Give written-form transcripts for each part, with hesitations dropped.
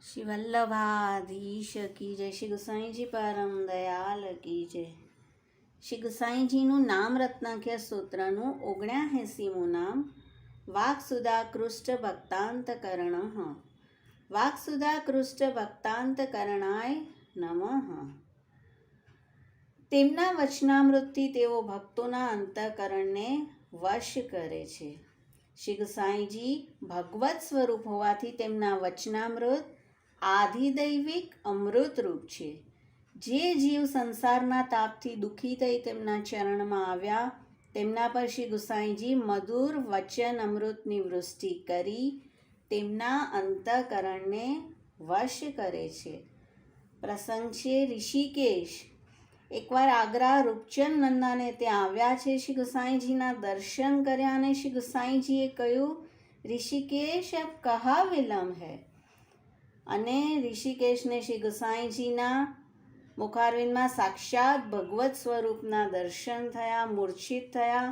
श्री वल्लभाधीश की जय। श्री गुसाईजी परम दयाल की जय। શ્રી ગુસાઈજીનું નામ રત્નાખ્ય સૂત્રનું 79મું નામ વાક્સુધાકૃષ્ટ ભક્તાંતકરણ. વાક્સુધાકૃષ્ટ ભક્તાંતકરણાય નમઃ. તેમના વચનામૃતથી તેઓ ભક્તોના અંતઃકરણને વશ કરે છે. શ્રી ગુસાઈજી ભગવત સ્વરૂપ હોવાથી તેમના વચનામૃત આધિદૈવિક અમૃતરૂપ છે. જે જીવ સંસારના તાપથી દુઃખી થઈ તેમના ચરણમાં આવ્યા તેમના પર શ્રી ગુસાઈજી મધુર વચન અમૃતની વૃષ્ટિ કરી તેમના અંતઃકરણને વશ કરે છે. પ્રસંગ છે ઋષિકેશ. એકવાર આગ્રા રૂપચંદ નંદાને ત્યાં આવ્યા છે. શ્રી ગુસાઈજીના દર્શન કર્યા અને શ્રી ગુસાઈજીએ કહ્યું, ઋષિકેશ અબ કહા વિલંબ હૈ. અને ઋષિકેશને શ્રી ગુસાઈજીના મુખારવિંદમાં સાક્ષાત ભગવત સ્વરૂપના દર્શન થયા. મૂર્છિત થયા.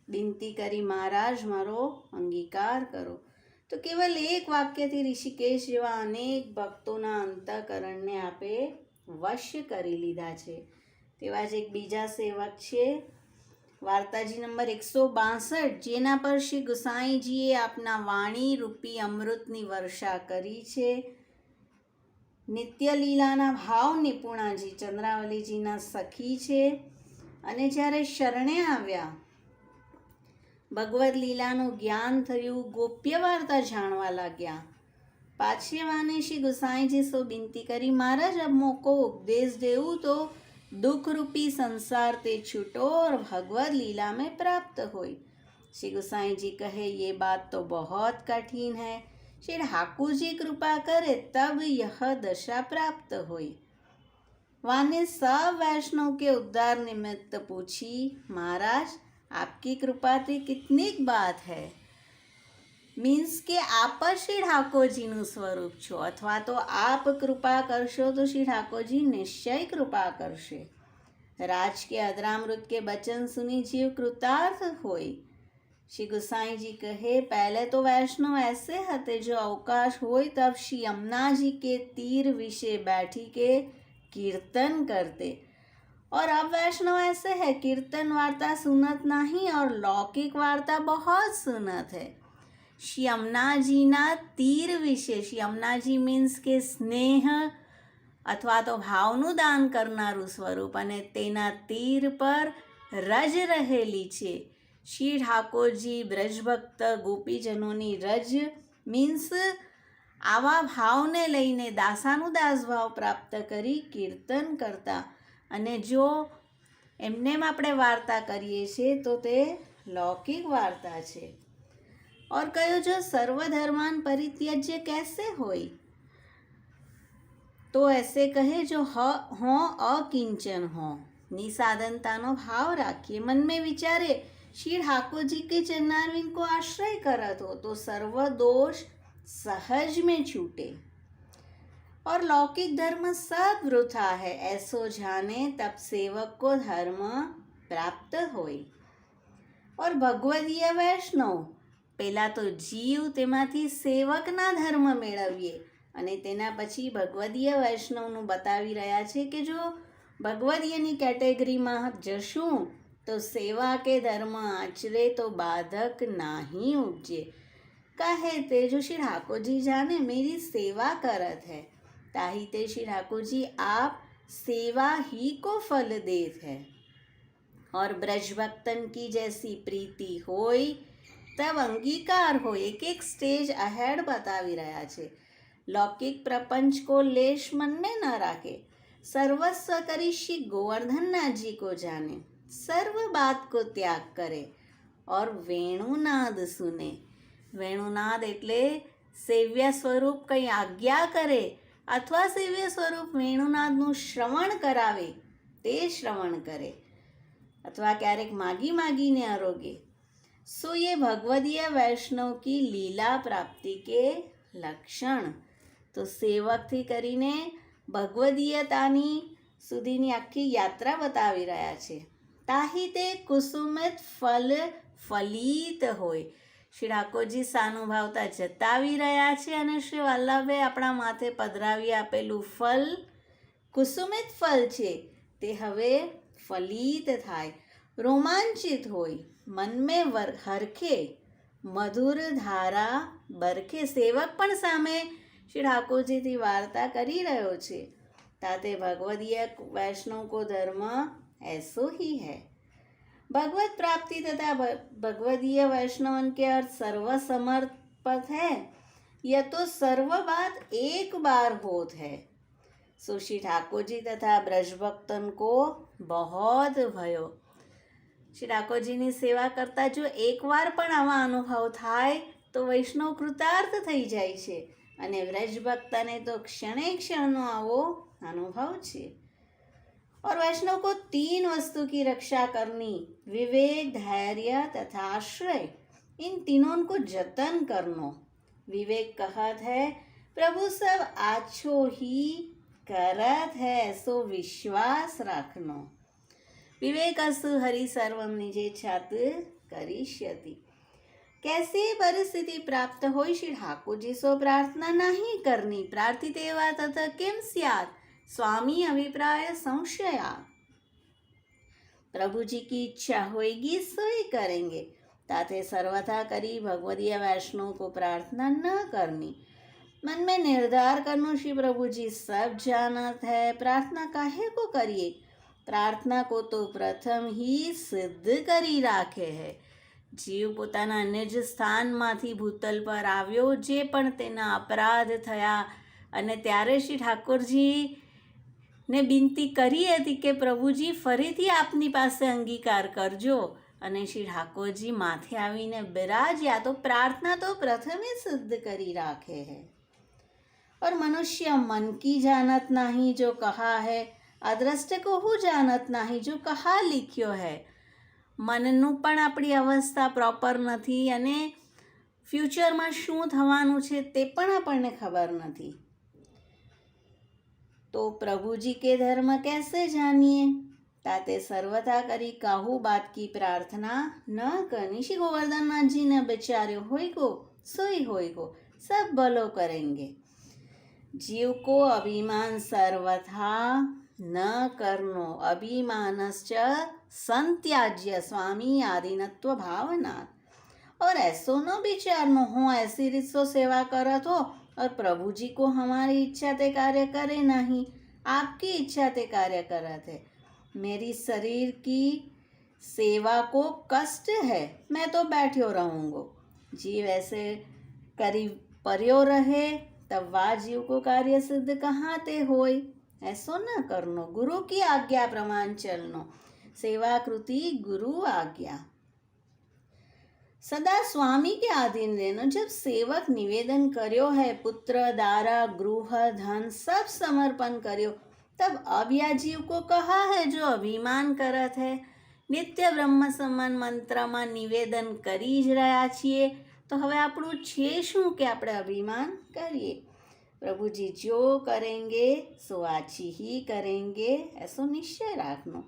વિનંતી કરી, મહારાજ મારો અંગીકાર કરો. તો કેવલ એક વાક્યથી ઋષિકેશ જેવા અનેક ભક્તોના અંતઃકરણને આપે વશ કરી લીધા છે. તેવા જ એક બીજા સેવક છે વાર્તાજી નંબર 162, જેના પર શ્રી ગુસાઈજીએ આપના વાણી રૂપી અમૃતની વર્ષા કરી છે. નિત્ય લીલાના ભાવ નિપુણાજી ચંદ્રાવલીજીના સખી છે અને જ્યારે શરણે આવ્યા ભગવદ લીલાનું જ્ઞાન થયું, ગોપ્ય વાર્તા જાણવા લાગ્યા. પાછે વાને શ્રી ગુસાઈજી સો વિનંતી કરી, મહારાજ અબ મોકો ઉપદેશ દેવું તો दुखरूपी संसार ते छूटो और भगवत लीला में प्राप्त होई. श्री गुसाई जी कहे, ये बात तो बहुत कठिन है. श्री ठाकुर जी कृपा करे तब यह दशा प्राप्त होई. वाने सब वैष्णव के उद्धार निमित्त पूछी, महाराज आपकी कृपा ते कितनी बात है. मीन्स કે આપ જ શ્રી ઠાકોરજીનું સ્વરૂપ છો, અથવા તો આપ કૃપા કરશો તો શ્રી ઠાકોરજી નિશ્ચય કૃપા કરશે. राज के अधरामृत के बचन सुनी जीव कृतार्थ होई. श्री गुसाई जी कहे, पहले तो वैष्णव ऐसे हते जो अवकाश होई तब श्री यमुना जी के तीर विषे बैठी के कीर्तन करते, और अब वैष्णव ऐसे है कीर्तन वार्ता सुनत नहीं और लौकिक वार्ता बहुत सुनत है. श्री यमुनाजीना तीर વિશે, શ્રી યમુનાજી મીન્સ કે સ્નેહ અથવા તો ભાવનું દાન કરનારું સ્વરૂપ, અને તેના તીર પર રજ રહેલી છે. શ્રી ઠાકોરજી બ્રજભક્ત ગોપીજનોની રજ મીન્સ આવા ભાવને લઈને દાસાનું દાસભાવ પ્રાપ્ત કરી કીર્તન કરતા. અને જો એમનેમ આપણે વાર્તા કરીએ છીએ તો તે લૌકિક વાર્તા છે. और कहो जो सर्वधर्मान परित्यज्य कैसे होई. तो ऐसे कहे जो हो अकिंचन हो. निसाधनतानो भाव राखिए. मन में विचारे श्री ठाकुर जी के चरणारविंद को आश्रय करत हो तो सर्व दोष सहज में छूटे. और लौकिक धर्म सब वृथा है ऐसो जाने तब सेवक को धर्म प्राप्त होई. और भगवदीय वैष्णव પહેલાં તો જીવ તેમાંથી સેવકના ધર્મ મેળવીએ અને તેના પછી ભગવદીય વૈષ્ણવનું બતાવી રહ્યા છે કે જો ભગવદીયની કેટેગરીમાં જશું તો સેવા કે ધર્મ આચરે તો બાધક નહીં ઉપજે. કહે તે જો શ્રી ઠાકોરજી જાને मेरी सेवा करत है, ताही ते श्री ठाकुर जी आप सेवा ही को फल देत है. और ब्रजभक्तन की जैसी प्रीति होई तब अंगीकार हो. एक एक स्टेज अहेड बतावी रहा है. लौकिक प्रपंच को लेश मन में न राखे. सर्वस्व करी श्री गोवर्धन नाथ जी को जाने. सर्व बात को त्याग करे और वेणुनाद सुने. वेणुनाद એટલે સેવ્ય સ્વરૂપ કંઈ આજ્ઞા કરે અથવા સેવ્ય સ્વરૂપ વેણુનાદનું શ્રવણ કરાવે તે શ્રવણ કરે, અથવા ક્યારેક માગી માગીને આરોગે. सो ये भगवदीय वैष्णव की लीला प्राप्ति के लक्षण. तो સેવકથી કરીને ભગવદીયતાની સુધીની આખી યાત્રા બતાવી રહ્યા છે. તાહી તે કુસુમિત ફલ ફલિત હોય. શ્રી ઠાકોરજી સાનુભાવતા જતાવી રહ્યા છે અને શ્રી વલ્લભે આપણા માથે પધરાવી આપેલું ફલ કુસુમિત ફલ છે તે હવે ફલિત થાય, રોમાંચિત હોય, મન મેં હરખે, મધુર ધારા બરખે. સેવક પણ સામે શ્રી ઠાકોરજીથી વાર્તા કરી રહ્યો છે. ताते भगवदीय वैष्णव को धर्म ऐसो ही है. भगवत प्राप्ति तथा भगवदीय वैष्णवन के अर्थ सर्व समर्पित है. यह तो सर्व बात एक बार होत है. सो श्री ठाकुर जी तथा ब्रज भक्तन को बहुत भयो. શ્રી ઠાકોરજીની સેવા કરતા જો એકવાર પણ આવા અનુભવ થાય તો વૈષ્ણવ કૃતાર્થ થઈ જાય છે અને વ્રજ ભક્તને તો ક્ષણે ક્ષણનો આવો अनुभव छे. और वैष्णव को 3 वस्तु की रक्षा करनी, विवेक, धैर्य तथा आश्रय. इन तीनों को जतन करनो. विवेक कहत है प्रभु सब आछो ही करत है सो विश्वास रखनो. विवेक असु हरि सर्वम निजेच्छात करिष्यति. कैसी परिस्थिति प्राप्त हो श्री ठाकुर जी सो प्रार्थना नहीं करनी. प्रार्थित एवा तथा किम स्यात् स्वामी अभिप्राय संशया. प्रभु जी की इच्छा होगी सो ही करेंगे. ताते सर्वथा करी भगवदीय वैष्णव को प्रार्थना न करनी. मन में निर्धार करनो श्री प्रभु जी सब जानत है, प्रार्थना काहे को करिए. प्रार्थना को तो प्रथम ही सिद्ध करी राखे है. જીવ પોતાના નિજ સ્થાનમાંથી ભૂતલ પર આવ્યો, જે પણ તેના અપરાધ થયા અને ત્યારે શ્રી ઠાકોરજીને વિનંતી કરી હતી કે પ્રભુજી ફરીથી આપની પાસે અંગીકાર કરજો અને શ્રી ઠાકોરજી માથે આવીને બિરાજ્યા. તો પ્રાર્થના તો પ્રથમે સિદ્ધ કરી રાખે है. और मनुष्य मन की जानत नहीं जो कहा है, अदृष्ट को हु जानत नहीं जो कहा लिख्यो है. મનનું પણ આપણી અવસ્થા પ્રોપર નથી અને ફ્યુચરમાં શું થવાનું છે તે પણ આપણને ખબર નથી. તો પ્રભુજી કે ધર્મ कैसे जानिए. ताते सर्वथा करी काहू बात की प्रार्थना न करनी. श्री गोवर्धननाथ जी ने बेचार्यो होइगो सोई होइगो, सब भलो करेंगे. जीव को अभिमान सर्वथा न करनो. अभिमानश्च संत्याज्य स्वामी आदिनत्व भावना. और ऐसो न विचारनो हो ऐसी रीत सो सेवा करत हो और प्रभु जी को हमारी इच्छा ते कार्य करे नहीं, आपकी इच्छा ते कार्य करत है. मेरी शरीर की सेवा को कष्ट है, मैं तो बैठो रहूँगो. जीव ऐसे करी पर्यो रहे तब वा जीव को कार्य सिद्ध कहाँ ते होय. ऐसो न करनो. गुरु की आज्ञा प्रमाण चलनो. सेवा कृति गुरु आज्ञा. सदा स्वामी के अधीन रहनो. जब सेवक निवेदन करियो है, पुत्र दारा गृह धन सब समर्पण करियो, तब अब या जीव को कहा है जो अभिमान करत है. नित्य ब्रह्म સમાન મંત્રમાં નિવેદન કરી જ રહ્યા છીએ તો હવે આપણું છે શું કે આપણે અભિમાન કરીએ. प्रभु जी जो करेंगे सो अच्छी ही करेंगे, ऐसो निश्चय रखनो.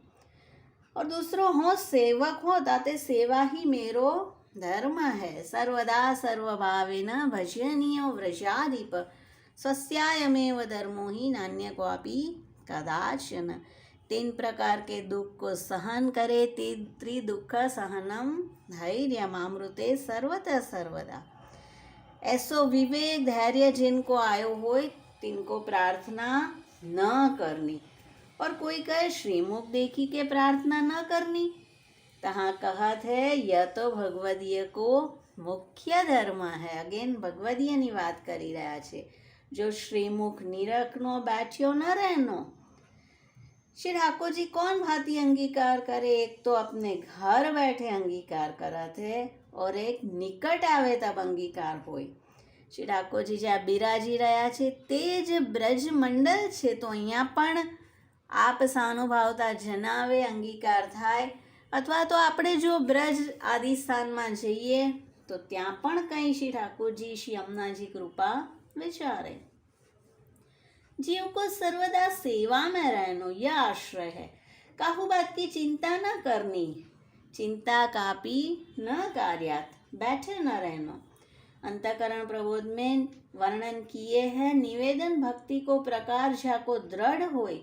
और दूसरो हो सेवक हो ताते सेवा ही मेरो धर्म है. सर्वदा सर्वभावेन भजनीय व्रजाधिप स्वस्यायमेव धर्मो ही नान्य क्वापि कदाचन. 3 प्रकार के दुख को सहन करे त्रिदुख सहनम धैर्यमामृते सर्वतः सर्वदा. ऐसो विवेक धैर्य जिनको आयो होय तिनको प्रार्थना न करनी. और कोई कहे श्रीमुख देखी के प्रार्थना न करनी. तहाँ कहत है यह तो भगवदीय को मुख्य धर्म है. अगेन भगवदीयની વાત કરી રહ્યા છે. जो श्रीमुख निरखनो बैठ्यो न रहनो. श्री ठाकुर जी कौन भांति अंगीकार करे. एक तो अपने घर बैठे अंगीकार करत है और एक निकट आवे तब अंगीकार होय. श्री ઠાકોરજી જ્યાં બિરાજી રહ્યા છે તે જ બ્રજ મંડળ છે. તો અહીંયા પણ આપ સાનુભાવતા જણાવે અંગીકાર થાય. અથવા તો આપણે જો બ્રજ આદિ સ્થાનમાં જઈએ તો ત્યાં પણ કંઈ શ્રી ઠાકોરજી શ્રી અમનાજી કૃપા વિચારે. जीव को सर्वदा सेवा में रहनो यह आश्रय है. काहू बात की चिंता न करनी. चिंता कापी न कार्यात. बैठे न रहना। अंतःकरण प्रबोध में वर्णन किए है निवेदन भक्ति को प्रकार जाको दृढ़ होय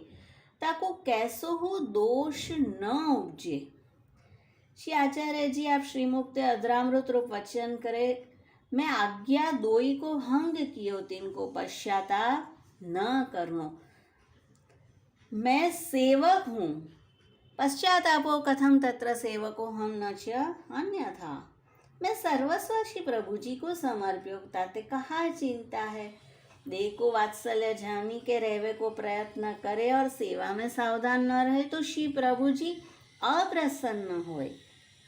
ताको कैसो हो दोष न उपजे। श्री आचार्य जी आप श्रीमुक्त अधरामृत रूप वचन करे, मैं आज्ञा दोई को हंग कियो तिनको पश्चाताप न करनो। मैं सेवक हूँ, पश्चातापो कथम तत्र सेवको हम न च अन्यथा। मैं सर्वस्व श्री प्रभु जी को समर्प्यो, ताते कहा चिंता है। देह को वात्सल्य जानी के रहवे को प्रयत्न करे और सेवा में सावधान न रहे तो श्री प्रभु जी अप्रसन्न होए।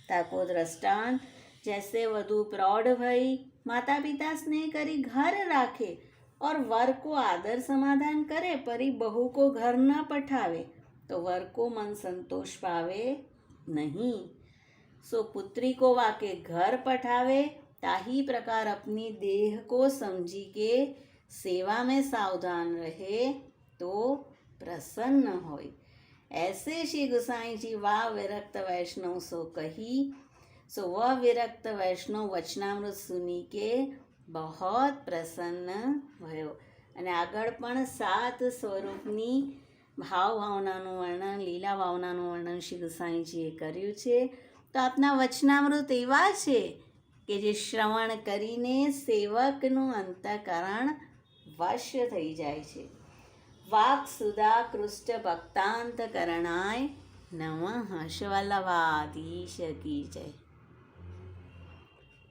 ताको दृष्टांत जैसे वधु प्रौढ़ भई माता पिता स्नेह करी घर राखे और वर को आदर समाधान करे, परी बहू को घर न पठावे तो वर को मन संतोष पावे नहीं। सो पुत्री को वाके घर पठावे, ताही प्रकार अपनी देह को समझी के सेवा में सावधान रहे तो प्रसन्न होय। ऐसे श्री गोसाई जी वाह विरक्त वैष्णव सो कही। सो वह विरक्त वैष्णव वचनामृत सुनी के बहुत પ્રસન્ન ભયો અને આગળ પણ 7 સ્વરૂપની ભાવનાનું વર્ણન, લીલા ભાવનાનું વર્ણન શ્રી ગુસાઈજીએ કર્યું છે। તો આપના વચનામૃત એવા છે કે જે શ્રવણ કરીને સેવકનું અંતઃકરણ વશ થઈ જાય છે। વાક સુધા કૃષ્ટ ભક્તાંતકરણાય નમઃ। શિવલ્લભાધીશ કી જય।